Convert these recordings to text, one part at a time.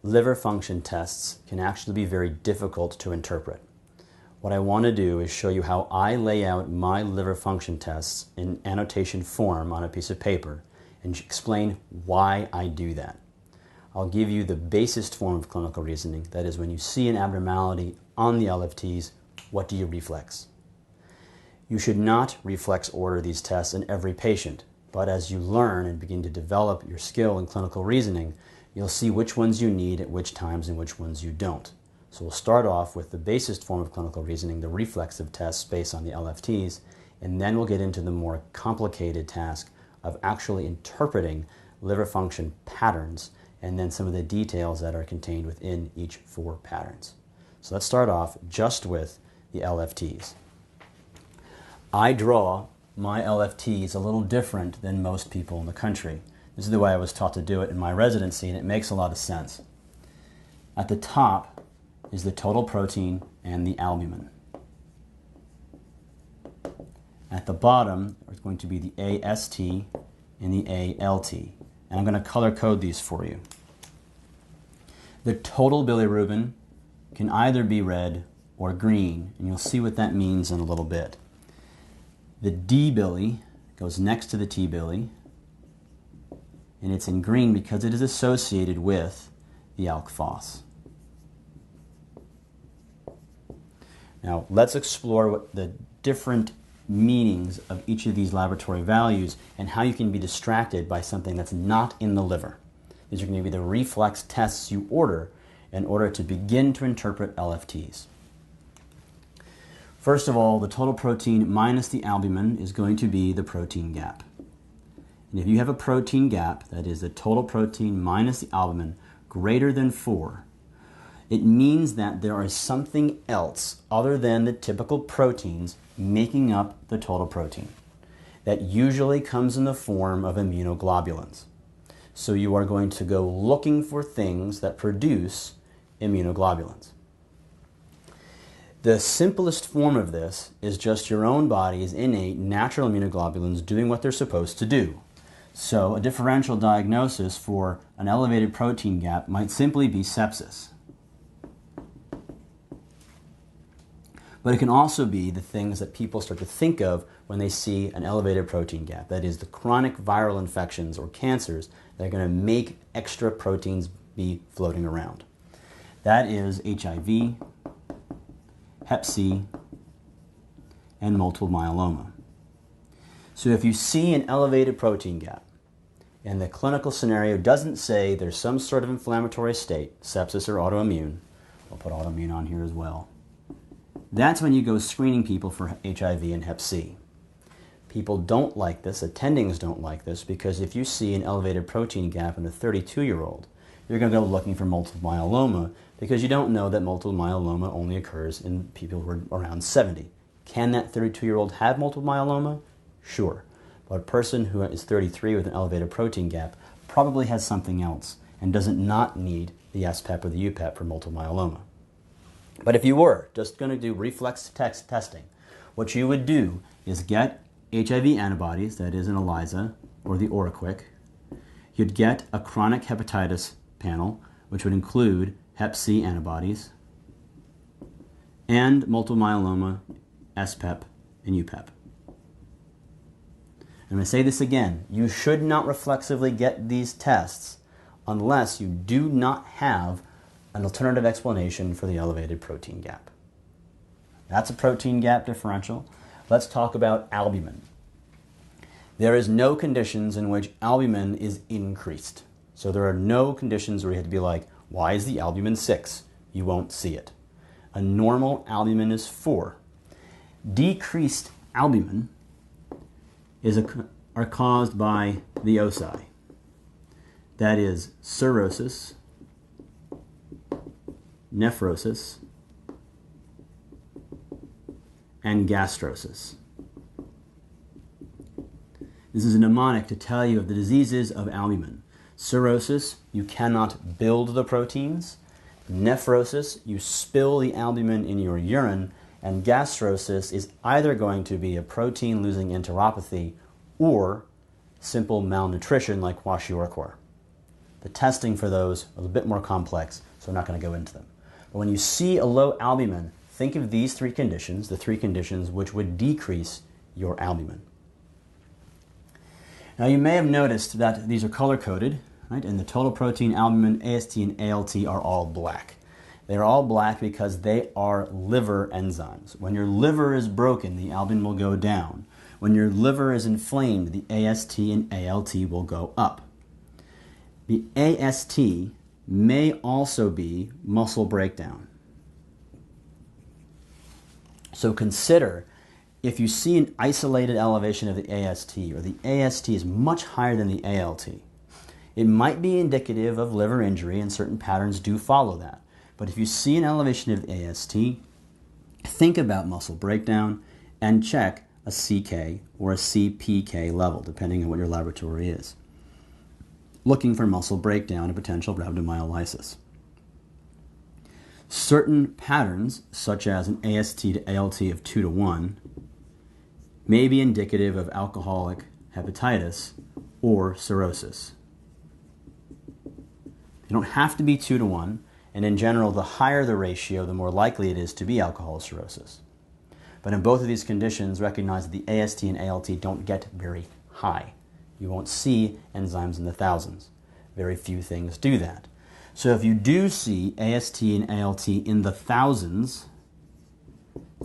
liver function tests can actually be very difficult to interpret. What I want to do is show you how I lay out my liver function tests in annotation form on a piece of paper and explain why I do that. I'll give you the basest form of clinical reasoning, that is, when you see an abnormality on the LFTs, what do you reflex? You should not reflex order these tests in every patient, but as you learn and begin to develop your skill in clinical reasoning, you'll see which ones you need at which times and which ones you don't. So we'll start off with the basest form of clinical reasoning, the reflexive tests based on the LFTs, and then we'll get into the more complicated task of actually interpreting liver function patterns and then some of the details that are contained within each 4 patterns. So let's start off just with the LFTs. I draw my LFTs a little different than most people in the country. This is the way I was taught to do it in my residency, and it makes a lot of sense. At the top is the total protein and the albumin. At the bottom is going to be the AST and the ALT. And I'm going to color code these for you. The total bilirubin can either be red or green, and you'll see what that means in a little bit. The D-bili goes next to the T-bili, and it's in green because it is associated with the alk-phos. Now, let's explore what the different meanings of each of these laboratory values and how you can be distracted by something that's not in the liver. These are going to be the reflex tests you order in order to begin to interpret LFTs. First of all, the total protein minus the albumin is going to be the protein gap. And if you have a protein gap, that is the total protein minus the albumin, greater than 4, it means that there is something else other than the typical proteins making up the total protein. That usually comes in the form of immunoglobulins. So you are going to go looking for things that produce immunoglobulins. The simplest form of this is just your own body's innate natural immunoglobulins doing what they're supposed to do. So a differential diagnosis for an elevated protein gap might simply be sepsis. But it can also be the things that people start to think of when they see an elevated protein gap. That is the chronic viral infections or cancers that are going to make extra proteins be floating around. That is HIV, Hep C, and multiple myeloma. So if you see an elevated protein gap and the clinical scenario doesn't say there's some sort of inflammatory state, sepsis or autoimmune, I'll put autoimmune on here as well, that's when you go screening people for HIV and Hep C. People don't like this, attendings don't like this, because if you see an elevated protein gap in a 32-year-old, you're going to go looking for multiple myeloma because you don't know that multiple myeloma only occurs in people who are around 70. Can that 32-year-old have multiple myeloma? Sure. But a person who is 33 with an elevated protein gap probably has something else and doesn't not need the SPEP or the UPEP for multiple myeloma. But if you were just going to do reflex testing, what you would do is get HIV antibodies, that is an ELISA or the OraQuick. You'd get a chronic hepatitis panel, which would include Hep C antibodies, and multiple myeloma, SPEP, and UPEP. I'm going to say this again. You should not reflexively get these tests unless you do not have an alternative explanation for the elevated protein gap. That's a protein gap differential. Let's talk about albumin. There is no conditions in which albumin is increased. So there are no conditions where you have to be like, why is the albumin 6? You won't see it. A normal albumin is 4. Decreased albumin are caused by the oci. That is cirrhosis, nephrosis, and gastrosis. This is a mnemonic to tell you of the diseases of albumin. Cirrhosis, you cannot build the proteins. Nephrosis, you spill the albumin in your urine. And gastrosis is either going to be a protein-losing enteropathy or simple malnutrition like kwashiorkor. The testing for those is a bit more complex, so I'm not going to go into them. But when you see a low albumin, think of these three conditions, the three conditions which would decrease your albumin. Now you may have noticed that these are color-coded, right? And the total protein, albumin, AST, and ALT are all black. They're all black because they are liver enzymes. When your liver is broken, the albumin will go down. When your liver is inflamed, the AST and ALT will go up. The AST may also be muscle breakdown. So consider if you see an isolated elevation of the AST, or the AST is much higher than the ALT, it might be indicative of liver injury, and certain patterns do follow that. But if you see an elevation of the AST, think about muscle breakdown and check a CK or a CPK level, depending on what your laboratory is, looking for muscle breakdown and potential rhabdomyolysis. Certain patterns, such as an AST to ALT of 2 to 1, may be indicative of alcoholic hepatitis or cirrhosis. You don't have to be 2 to 1, and in general, the higher the ratio, the more likely it is to be alcohol cirrhosis. But in both of these conditions, recognize that the AST and ALT don't get very high. You won't see enzymes in the thousands. Very few things do that. So if you do see AST and ALT in the thousands,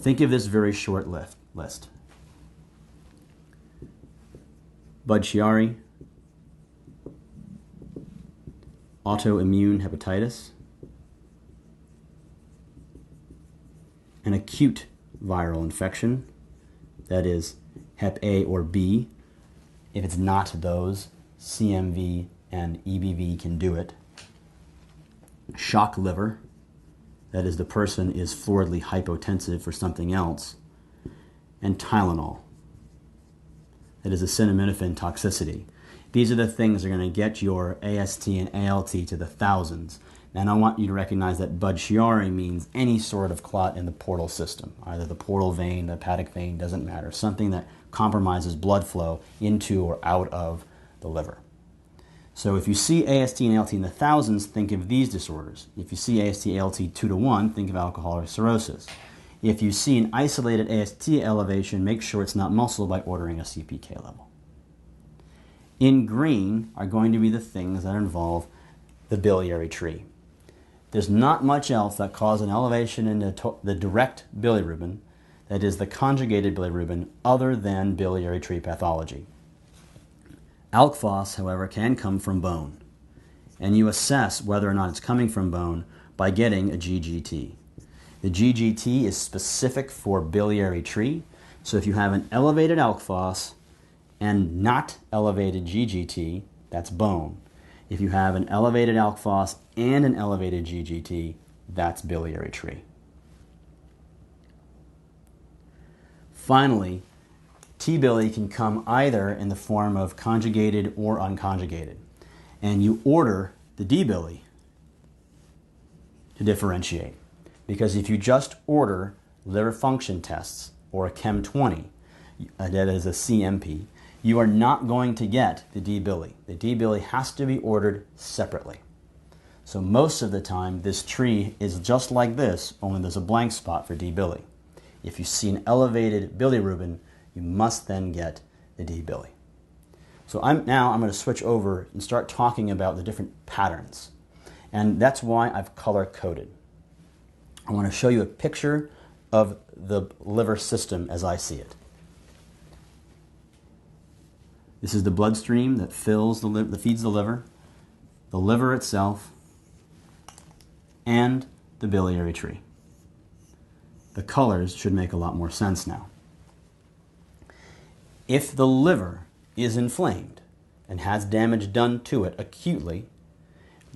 think of this very short list. Budd-Chiari, autoimmune hepatitis, an acute viral infection, that is Hep A or B. If it's not those, CMV and EBV can do it. Shock liver, that is the person is floridly hypotensive for something else. And Tylenol, that is acetaminophen toxicity. These are the things that are going to get your AST and ALT to the thousands. And I want you to recognize that Budd-Chiari means any sort of clot in the portal system, either the portal vein, the hepatic vein, doesn't matter. Something that compromises blood flow into or out of the liver. So if you see AST and ALT in the thousands, think of these disorders. If you see AST, ALT 2 to 1, think of alcoholic cirrhosis. If you see an isolated AST elevation, make sure it's not muscle by ordering a CPK level. In green are going to be the things that involve the biliary tree. There's not much else that causes an elevation in the direct bilirubin, that is the conjugated bilirubin, other than biliary tree pathology. Alk Phos, however, can come from bone, and you assess whether or not it's coming from bone by getting a GGT. The GGT is specific for biliary tree, so if you have an elevated Alk Phos and not elevated GGT, that's bone. If you have an elevated Alk Phos and an elevated GGT, that's biliary tree. Finally, T-bili can come either in the form of conjugated or unconjugated. And you order the D-bili to differentiate. Because if you just order liver function tests or a Chem 20, that is a CMP, you are not going to get the D-bili. The D-bili has to be ordered separately. So most of the time, this tree is just like this, only there's a blank spot for D-bili. If you see an elevated bilirubin, you must then get the D-bili. So I'm going to switch over and start talking about the different patterns. And that's why I've color-coded. I want to show you a picture of the liver system as I see it. This is the bloodstream that feeds the liver itself, and the biliary tree. The colors should make a lot more sense now. If the liver is inflamed and has damage done to it acutely,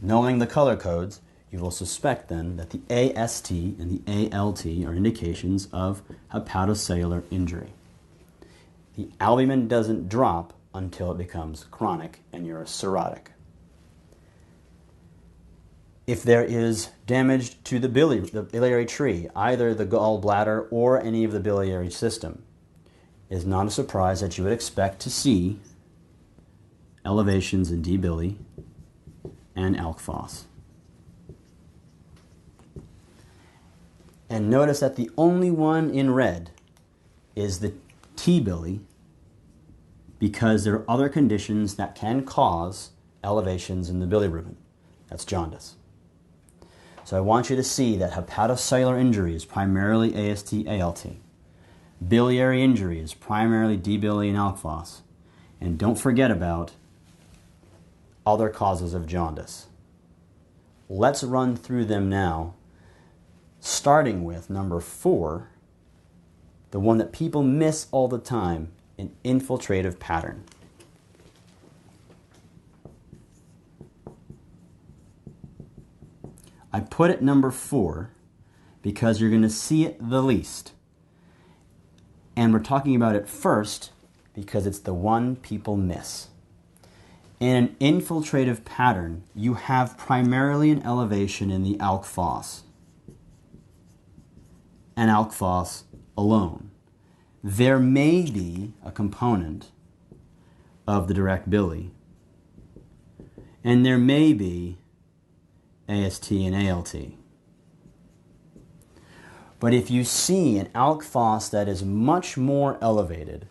knowing the color codes, you will suspect then that the AST and the ALT are indications of hepatocellular injury. The albumin doesn't drop until it becomes chronic and you're cirrhotic. If there is damage to the biliary tree, either the gallbladder or any of the biliary system, it is not a surprise that you would expect to see elevations in D-bili and alk phos. And notice that the only one in red is the T-bili, because there are other conditions that can cause elevations in the bilirubin. That's jaundice. So I want you to see that hepatocellular injury is primarily AST, ALT. Biliary injury is primarily D-bili and alk phos. And don't forget about other causes of jaundice. Let's run through them now, starting with number 4, the one that people miss all the time, an infiltrative pattern. I put it number 4 because you're going to see it the least. And we're talking about it first because it's the one people miss. In an infiltrative pattern, you have primarily an elevation in the alk phos and alk phos alone. There may be a component of the direct bili, and there may be AST and ALT. But if you see an alk phos that is much more elevated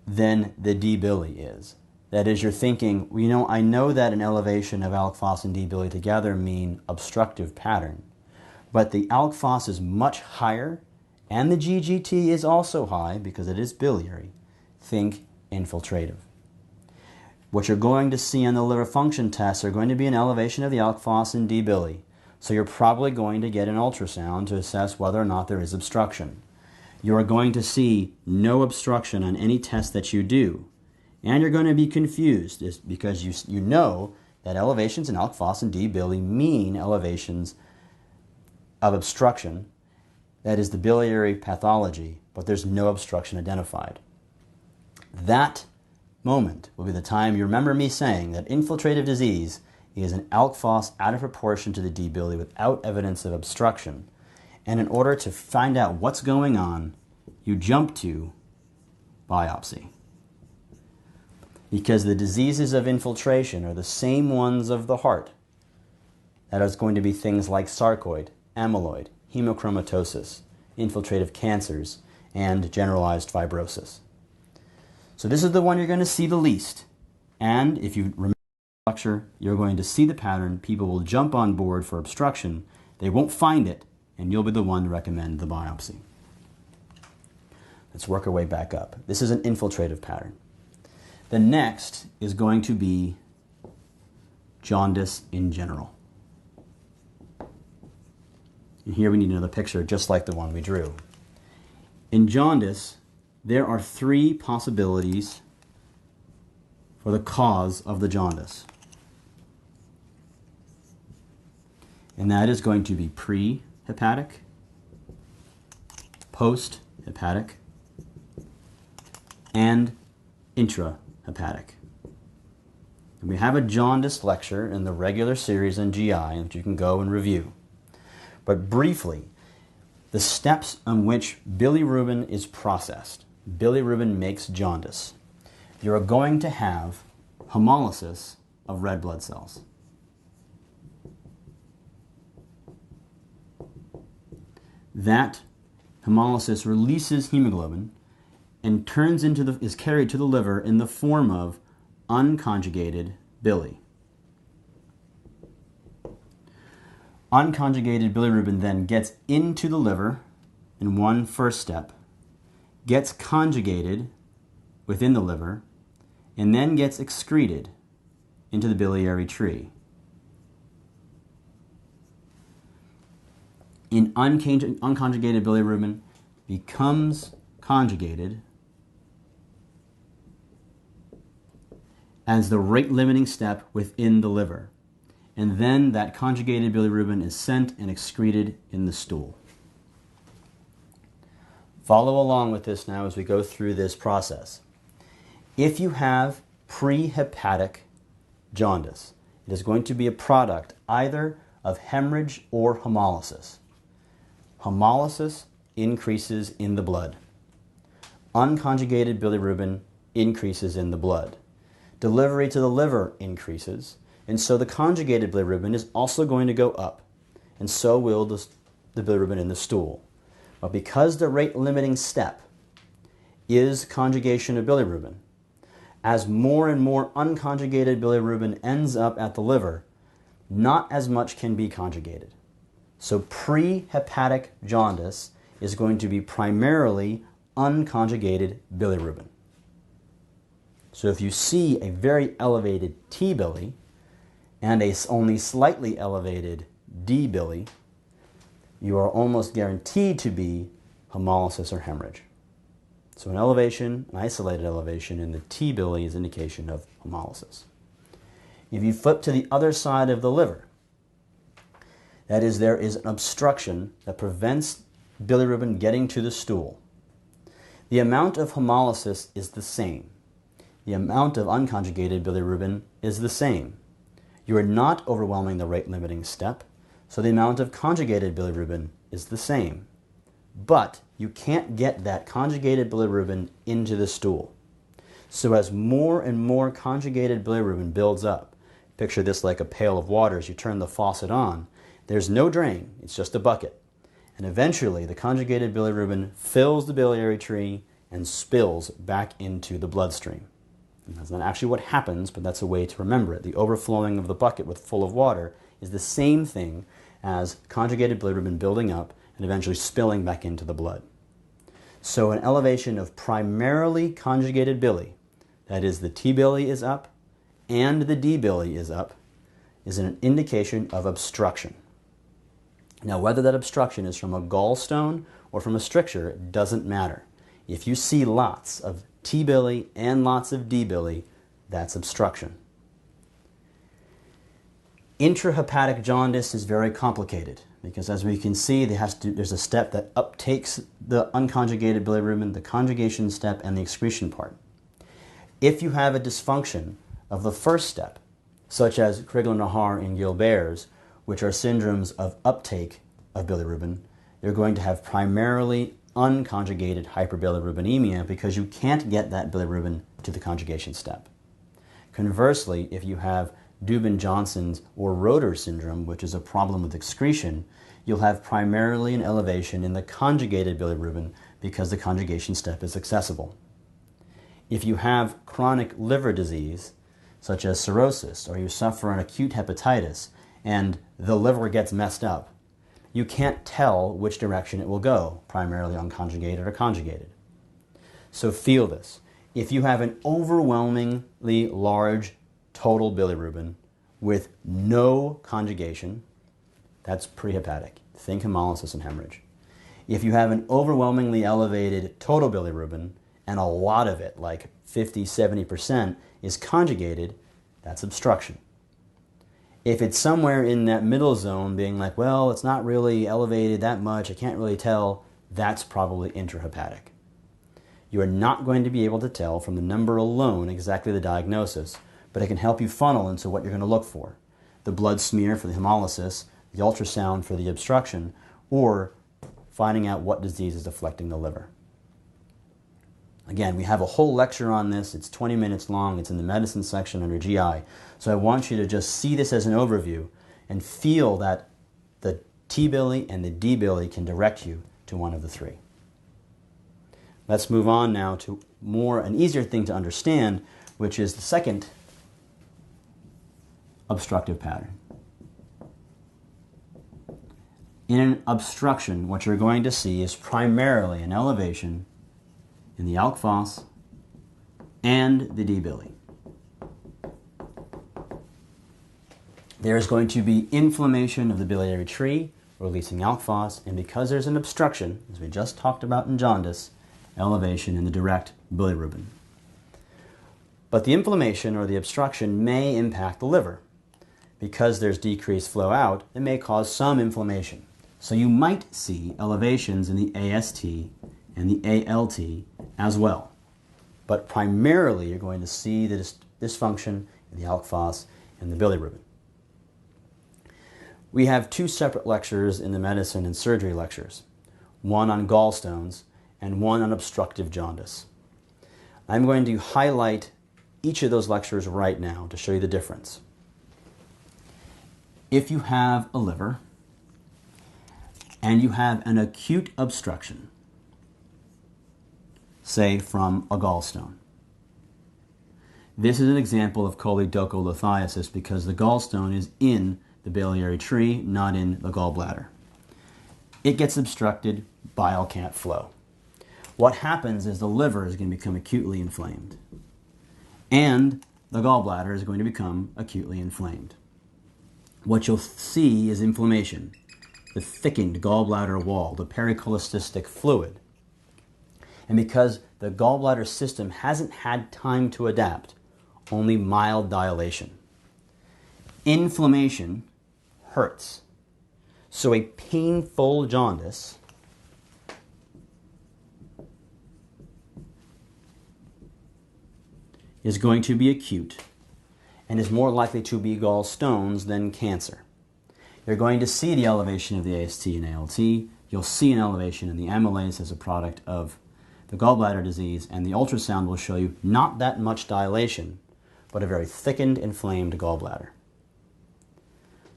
than the D-bili is, that is, you're thinking, well, you know, I know that an elevation of alk phos and D-bili together mean obstructive pattern, but the alk phos is much higher and the GGT is also high because it is biliary. Think infiltrative. What you're going to see on the liver function tests are going to be an elevation of the alk phos and D-bili. So you're probably going to get an ultrasound to assess whether or not there is obstruction. You are going to see no obstruction on any test that you do. And you're going to be confused because you know that elevations in alk phos and D-bili mean elevations of obstruction. That is the biliary pathology, but there's no obstruction identified. That moment will be the time you remember me saying that infiltrative disease is an alk phos out of proportion to the D-bili without evidence of obstruction. And in order to find out what's going on, you jump to biopsy. Because the diseases of infiltration are the same ones of the heart. That is going to be things like sarcoid, amyloid, hemochromatosis, infiltrative cancers, and generalized fibrosis. So this is the one you're going to see the least. And if you remember the lecture, you're going to see the pattern. People will jump on board for obstruction. They won't find it, and you'll be the one to recommend the biopsy. Let's work our way back up. This is an infiltrative pattern. The next is going to be jaundice in general. And here we need another picture just like the one we drew. In jaundice, there are 3 possibilities for the cause of the jaundice. And that is going to be pre-hepatic, post-hepatic, and intrahepatic. And we have a jaundice lecture in the regular series on GI that you can go and review. But briefly, the steps on which bilirubin is processed. Bilirubin makes jaundice. You are going to have hemolysis of red blood cells. That hemolysis releases hemoglobin and is carried to the liver in the form of unconjugated bili. Unconjugated bilirubin then gets into the liver in one first step, gets conjugated within the liver, and then gets excreted into the biliary tree. Unconjugated bilirubin becomes conjugated as the rate-limiting step within the liver. And then that conjugated bilirubin is sent and excreted in the stool. Follow along with this now as we go through this process. If you have pre-hepatic jaundice, it is going to be a product either of hemorrhage or hemolysis. Hemolysis increases in the blood. Unconjugated bilirubin increases in the blood. Delivery to the liver increases. And so the conjugated bilirubin is also going to go up, and so will the bilirubin in the stool. But because the rate-limiting step is conjugation of bilirubin, as more and more unconjugated bilirubin ends up at the liver, not as much can be conjugated. So prehepatic jaundice is going to be primarily unconjugated bilirubin. So if you see a very elevated T-bili and a only slightly elevated D-bili, you are almost guaranteed to be hemolysis or hemorrhage. So an elevation, an isolated elevation in the T-bili is indication of hemolysis. If you flip to the other side of the liver, that is, there is an obstruction that prevents bilirubin getting to the stool, the amount of hemolysis is the same. The amount of unconjugated bilirubin is the same. You are not overwhelming the rate-limiting step, so the amount of conjugated bilirubin is the same. But you can't get that conjugated bilirubin into the stool. So as more and more conjugated bilirubin builds up, picture this like a pail of water. As you turn the faucet on, there's no drain, it's just a bucket. And eventually the conjugated bilirubin fills the biliary tree and spills back into the bloodstream. And that's not actually what happens, but that's a way to remember it. The overflowing of the bucket full of water is the same thing as conjugated bilirubin building up and eventually spilling back into the blood. So an elevation of primarily conjugated bili, that is the T-bili is up and the D-bili is up, is an indication of obstruction. Now whether that obstruction is from a gallstone or from a stricture doesn't matter. If you see lots of T-bili and lots of D-bili, that's obstruction. Intrahepatic jaundice is very complicated because, as we can see, there's a step that uptakes the unconjugated bilirubin, the conjugation step, and the excretion part. If you have a dysfunction of the first step, such as Crigler-Najjar and Gilbert's, which are syndromes of uptake of bilirubin, you're going to have primarily unconjugated hyperbilirubinemia because you can't get that bilirubin to the conjugation step. Conversely, if you have Dubin-Johnson's or Roeder syndrome, which is a problem with excretion, you'll have primarily an elevation in the conjugated bilirubin because the conjugation step is accessible. If you have chronic liver disease, such as cirrhosis, or you suffer an acute hepatitis and the liver gets messed up, you can't tell which direction it will go, primarily unconjugated or conjugated. So feel this. If you have an overwhelmingly large total bilirubin with no conjugation, that's prehepatic. Think hemolysis and hemorrhage. If you have an overwhelmingly elevated total bilirubin and a lot of it, like 50–70%, is conjugated, that's obstruction. If it's somewhere in that middle zone, being like, well, it's not really elevated that much, I can't really tell, that's probably intrahepatic. You are not going to be able to tell from the number alone exactly the diagnosis, but it can help you funnel into what you're going to look for. The blood smear for the hemolysis, the ultrasound for the obstruction, or finding out what disease is afflicting the liver. Again, we have a whole lecture on this. It's 20 minutes long. It's in the medicine section under GI. So I want you to just see this as an overview and feel that the T-bili and the D-bili can direct you to one of the three. Let's move on now to an easier thing to understand, which is the second obstructive pattern. In an obstruction, what you're going to see is primarily an elevation in the alk phos and the D-bili. There is going to be inflammation of the biliary tree, releasing alk phos, and because there's an obstruction, as we just talked about in jaundice, elevation in the direct bilirubin. But the inflammation or the obstruction may impact the liver. Because there's decreased flow out, it may cause some inflammation. So you might see elevations in the AST and the ALT as well. But primarily you're going to see the dysfunction in the alk phos and the bilirubin. We have two separate lectures in the medicine and surgery lectures, one on gallstones and one on obstructive jaundice. I'm going to highlight each of those lectures right now to show you the difference. if you have a liver and you have an acute obstruction, say from a gallstone. This is an example of choledocholithiasis because the gallstone is in the biliary tree, not in the gallbladder. It gets obstructed, bile can't flow. What happens is the liver is going to become acutely inflamed, and the gallbladder is going to become acutely inflamed. What you'll see is inflammation, the thickened gallbladder wall, the pericholestistic fluid. And because the gallbladder system hasn't had time to adapt, only mild dilation. Inflammation hurts. So a painful jaundice is going to be acute and is more likely to be gallstones than cancer. You're going to see the elevation of the AST and ALT. You'll see an elevation in the amylase as a product of the gallbladder disease, and the ultrasound will show you not that much dilation, but a very thickened, inflamed gallbladder.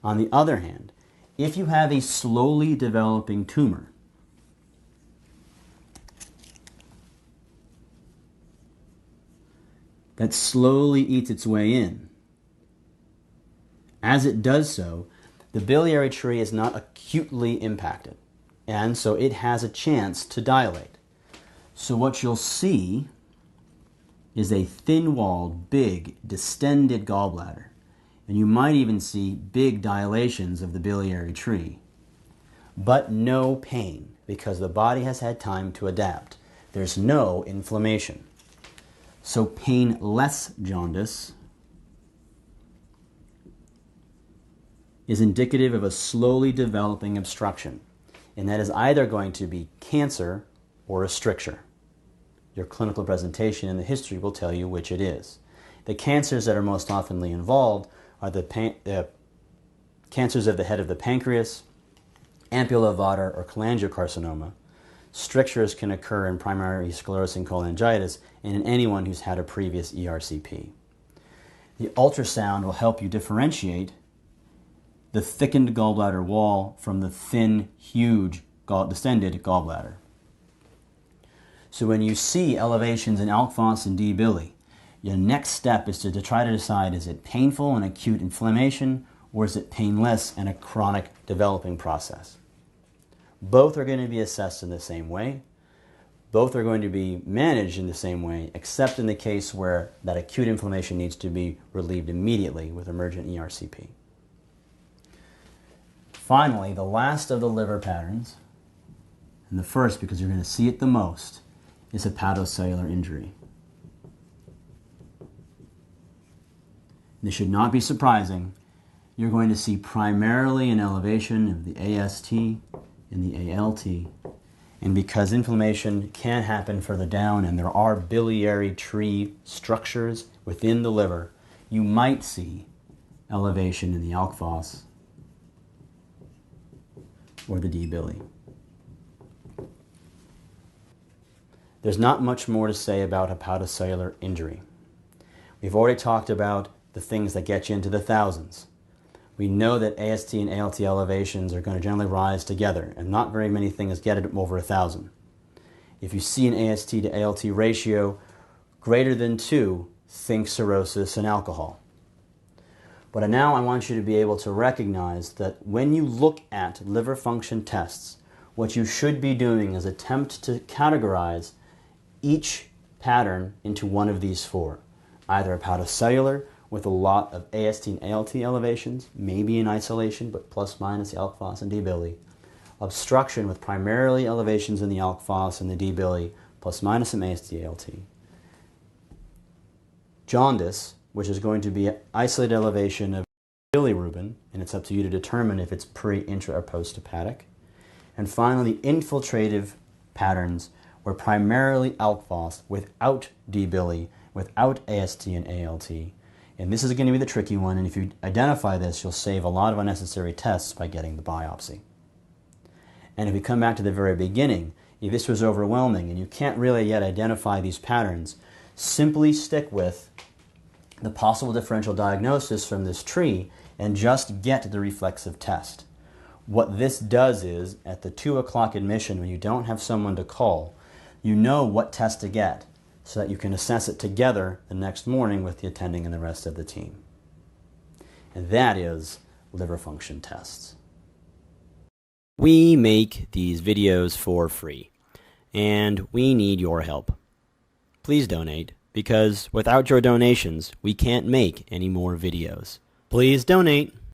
On the other hand, if you have a slowly developing tumor, that slowly eats its way in, as it does so, the biliary tree is not acutely impacted, and so it has a chance to dilate. So what you'll see is a thin-walled, big, distended gallbladder, and you might even see big dilations of the biliary tree, but no pain because the body has had time to adapt. There's no inflammation. So painless jaundice is indicative of a slowly developing obstruction, and that is either going to be cancer or a stricture. Your clinical presentation and the history will tell you which it is. The cancers that are most oftenly involved are the cancers of the head of the pancreas, ampulla vata or cholangiocarcinoma. Strictures can occur in primary sclerosing cholangitis and in anyone who's had a previous ERCP. The ultrasound will help you differentiate the thickened gallbladder wall from the thin, huge, distended gallbladder. So when you see elevations in alk phos and D-bili, your next step is to try to decide, is it painful and acute inflammation, or is it painless and a chronic developing process? Both are going to be assessed in the same way. Both are going to be managed in the same way, except in the case where that acute inflammation needs to be relieved immediately with emergent ERCP. Finally, the last of the liver patterns, and the first because you're going to see it the most, is hepatocellular injury. This should not be surprising. You're going to see primarily an elevation of the AST and the ALT, and because inflammation can happen further down and there are biliary tree structures within the liver, you might see elevation in the alk phos or the D-bili. There's not much more to say about hepatocellular injury. We've already talked about the things that get you into the thousands. We know that AST and ALT elevations are going to generally rise together, and not very many things get it over 1,000. If you see an AST to ALT ratio greater than 2, think cirrhosis and alcohol. But now I want you to be able to recognize that when you look at liver function tests, what you should be doing is attempt to categorize each pattern into one of these four. Either hepatocellular with a lot of AST and ALT elevations, maybe in isolation, but plus minus the alk phos and D-bili. Obstruction with primarily elevations in the alk phos and the D-bili, plus minus some AST ALT. Jaundice, which is going to be isolated elevation of bilirubin, and it's up to you to determine if it's pre, intra, or post-hepatic. And finally, infiltrative patterns were primarily alk phos without D-bili, without AST and ALT. And this is going to be the tricky one, and if you identify this, you'll save a lot of unnecessary tests by getting the biopsy. And if we come back to the very beginning, if this was overwhelming and you can't really yet identify these patterns, simply stick with the possible differential diagnosis from this tree and just get the reflexive test. What this does is, at the 2 o'clock admission, when you don't have someone to call, you know what test to get so that you can assess it together the next morning with the attending and the rest of the team. And that is liver function tests. We make these videos for free, and we need your help. Please donate, because without your donations, we can't make any more videos. Please donate.